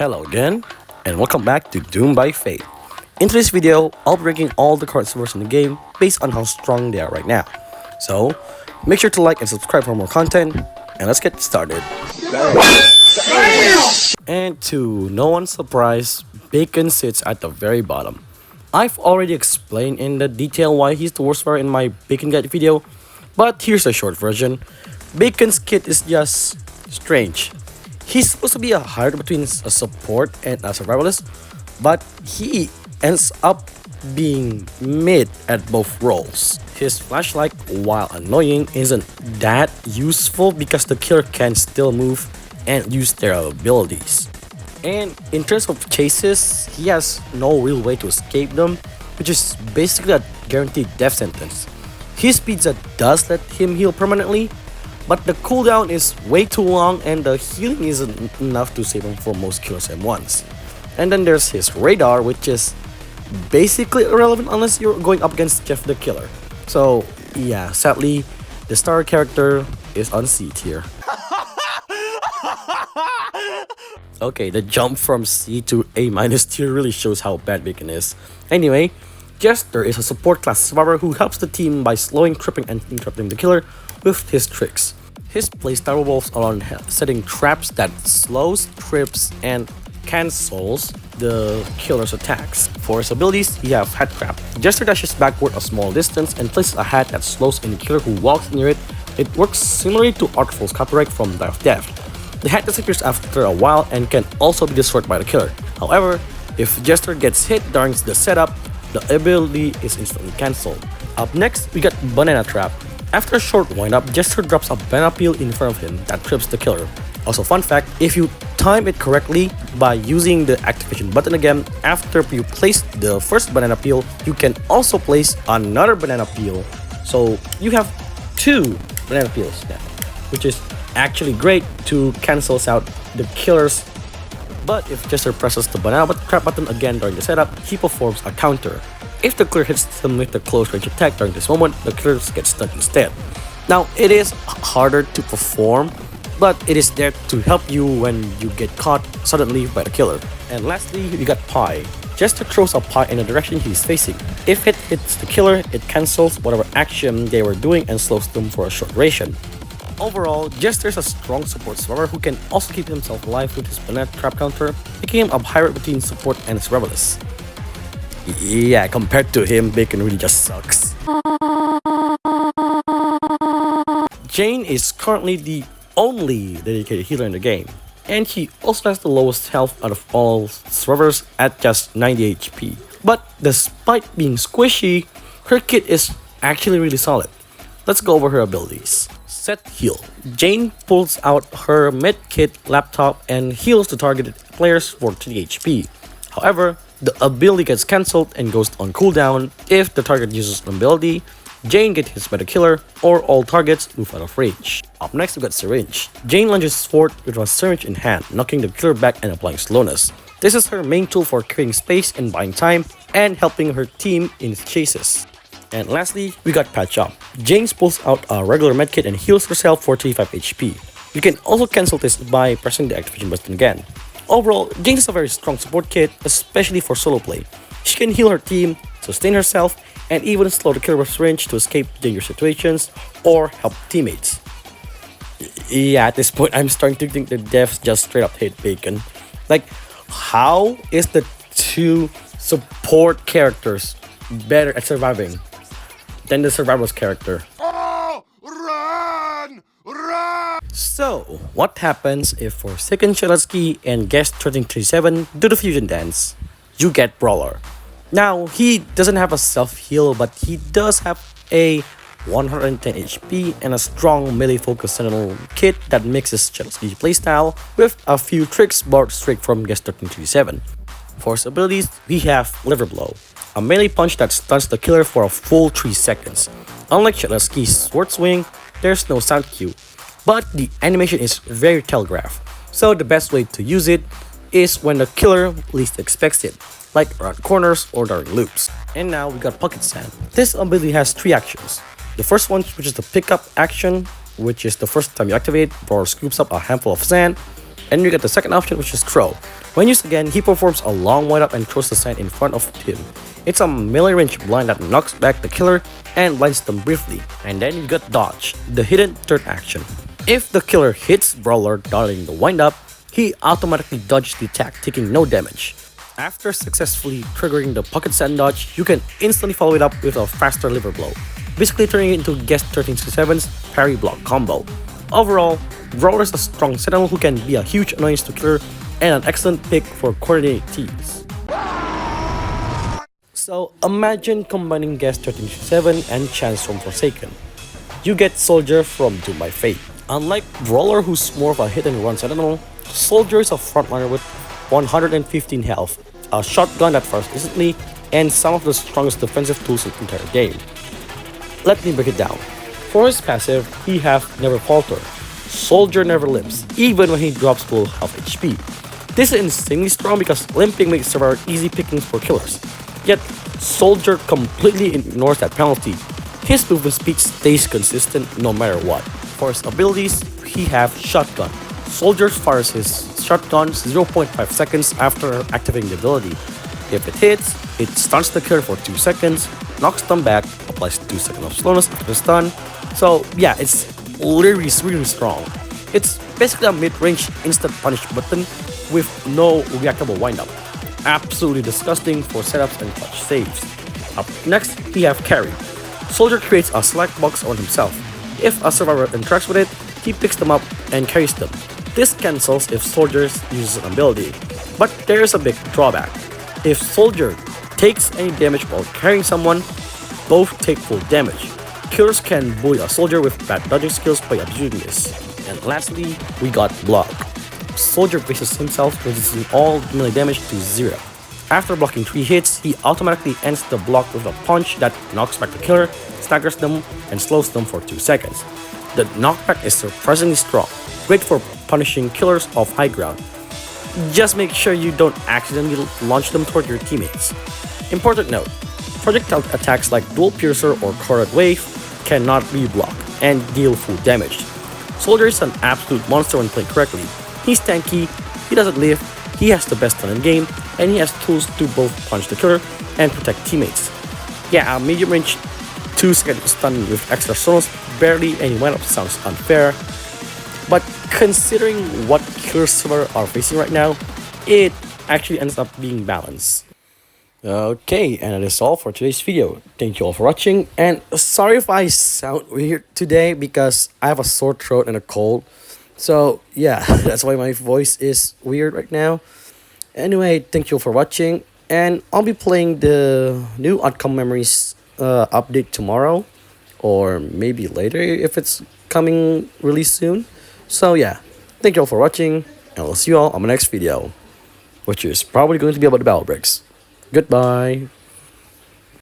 Hello again, and welcome back to Doom by Fate. In today's video, I'll be ranking all the current servers in the game based on how strong they are right now. So, make sure to like and subscribe for more content, and let's get started. And to no one's surprise, Bacon sits at the very bottom. I've already explained in the detail why he's the worst server in my Bacon Guide video, but here's a short version. Bacon's kit is just strange. He's supposed to be a hybrid between a support and a survivalist, but he ends up being mid at both roles. His flashlight, while annoying, isn't that useful because the killer can still move and use their abilities. And in terms of chases, he has no real way to escape them, which is basically a guaranteed death sentence. His pizza does let him heal permanently, but the cooldown is way too long and the healing isn't enough to save him from most killers at once. And then there's his radar, which is basically irrelevant unless you're going up against Jeff the Killer. So yeah, sadly, the star character is on C tier. Okay, the jump from C to A- tier really shows how bad Bacon is. Anyway, Jester is a support class survivor who helps the team by slowing, tripping, and interrupting the killer with his tricks. His playstyle revolves around setting traps that slows, trips, and cancels the killer's attacks. For his abilities, he has Hat Trap. Jester dashes backward a small distance and places a hat that slows any killer who walks near it. It works similarly to Artful's copyright from Die of Death. The hat disappears after a while and can also be destroyed by the killer. However, if Jester gets hit during the setup, the ability is instantly cancelled. Up next, we got Banana Trap. After a short windup, Jester drops a banana peel in front of him that trips the killer. Also, fun fact, if you time it correctly by using the activation button again, after you place the first banana peel, you can also place another banana peel. So you have two banana peels now, which is actually great to cancel out the killers. But if Jester presses the banana trap button again during the setup, he performs a counter. If the killer hits them with a close range attack during this moment, the killer gets stunned instead. Now, it is harder to perform, but it is there to help you when you get caught suddenly by the killer. And lastly, we got Pie. Jester throws a pie in the direction he's facing. If it hits the killer, it cancels whatever action they were doing and slows them for a short duration. Overall, Jester is a strong support survivor who can also keep himself alive with his banana trap counter, making him a hybrid between support and survivalist. Yeah, compared to him, Bacon really just sucks. Jane is currently the only dedicated healer in the game, and he also has the lowest health out of all survivors at just 90 HP. But despite being squishy, her kit is actually really solid. Let's go over her abilities. Set Heal. Jane pulls out her medkit laptop and heals the targeted players for 3 HP. However, the ability gets cancelled and goes on cooldown if the target uses an ability, Jane gets hit by the killer, or all targets move out of range. Up next, we got Syringe. Jane lunges forward with a syringe in hand, knocking the killer back and applying slowness. This is her main tool for creating space and buying time, and helping her team in chases. And lastly, we got Patch Up. Jane pulls out a regular medkit and heals herself for 35 HP. You can also cancel this by pressing the activation button again. Overall, Jane is a very strong support kit, especially for solo play. She can heal her team, sustain herself, and even slow the killer with syringe to escape dangerous situations or help teammates. Yeah, at this point, I'm starting to think the devs just straight up hate Bacon. Like, how is the two support characters better at surviving than the survival's character? Oh, run! Run! So, what happens if for second Shelatsky and Guest 1337 do the fusion dance? You get Brawler. Now, he doesn't have a self-heal, but he does have a 110 HP and a strong melee-focused Sentinel kit that mixes Shelatsky's playstyle with a few tricks borrowed straight from Guest 1337. For his abilities, we have Liver Blow, a melee punch that stuns the killer for a full 3 seconds. Unlike Shelatsky's Sword Swing, there's no sound cue, but the animation is very telegraphed, so the best way to use it is when the killer least expects it, like around corners or during loops. And now we got Pocket Sand. This ability has 3 actions. The first one, which is the pickup action, which is the first time you activate, Brawler scoops up a handful of sand. And you get the second option, which is Throw. When used again, he performs a long wind-up and throws the sign in front of him. It's a melee range blind that knocks back the killer and blinds them briefly. And then you got Dodge, the hidden third action. If the killer hits Brawler during the wind-up, he automatically dodges the attack, taking no damage. After successfully triggering the pocket sand dodge, you can instantly follow it up with a faster liver blow, basically turning it into Guest 1367's parry block combo. Overall, Brawler is a strong sentinel who can be a huge annoyance to killer and an excellent pick for coordinated teams. So imagine combining Guest 1367 and Chance from Forsaken. You get Soldier from Doom by Fate. Unlike Brawler, who's more of a hit and run sentinel, Soldier is a frontliner with 115 health, a shotgun that fires instantly, and some of the strongest defensive tools in the entire game. Let me break it down. For his passive, he have Never Falter. Soldier never limps, even when he drops below half HP. This is insanely strong because limping makes several easy pickings for killers. Yet, Soldier completely ignores that penalty. His movement speed stays consistent no matter what. For his abilities, he have Shotgun. Soldier fires his shotgun 0.5 seconds after activating the ability. If it hits, it stuns the killer for 2 seconds, knocks them back, applies 2 seconds of slowness after the stun. So yeah, it's literally really strong. It's basically a mid-range instant punish button with no reactable windup. Absolutely disgusting for setups and clutch saves. Up next, we have Carry. Soldier creates a select box on himself. If a survivor interacts with it, he picks them up and carries them. This cancels if Soldier uses an ability, but there is a big drawback. If Soldier takes any damage while carrying someone, both take full damage. Killers can bully a Soldier with bad dodging skills by abusing this. And lastly, we got Block. Soldier bases himself, reducing all melee damage to 0. After blocking 3 hits, he automatically ends the block with a punch that knocks back the killer, staggers them, and slows them for 2 seconds. The knockback is surprisingly strong, great for punishing killers off high ground. Just make sure you don't accidentally launch them toward your teammates. Important note, projectile attacks like Dual Piercer or Corrode Wave cannot be blocked and deal full damage. Soldier is an absolute monster when played correctly. He's tanky, he doesn't live, he has the best stun in the game, and he has tools to both punch the killer and protect teammates. Yeah, a medium range 2-second stun with extra solos barely any one up sounds unfair, but considering what killer server are facing right now, it actually ends up being balanced. Okay, and that is all for today's video. Thank you all for watching, and sorry if I sound weird today because I have a sore throat and a cold. So yeah, that's why my voice is weird right now. Anyway, thank you all for watching, and I'll be playing the new Outcome Memories update tomorrow, or maybe later if it's coming really soon. So yeah, thank you all for watching, and we'll see you all on my next video, which is probably going to be about the battle bricks. Goodbye.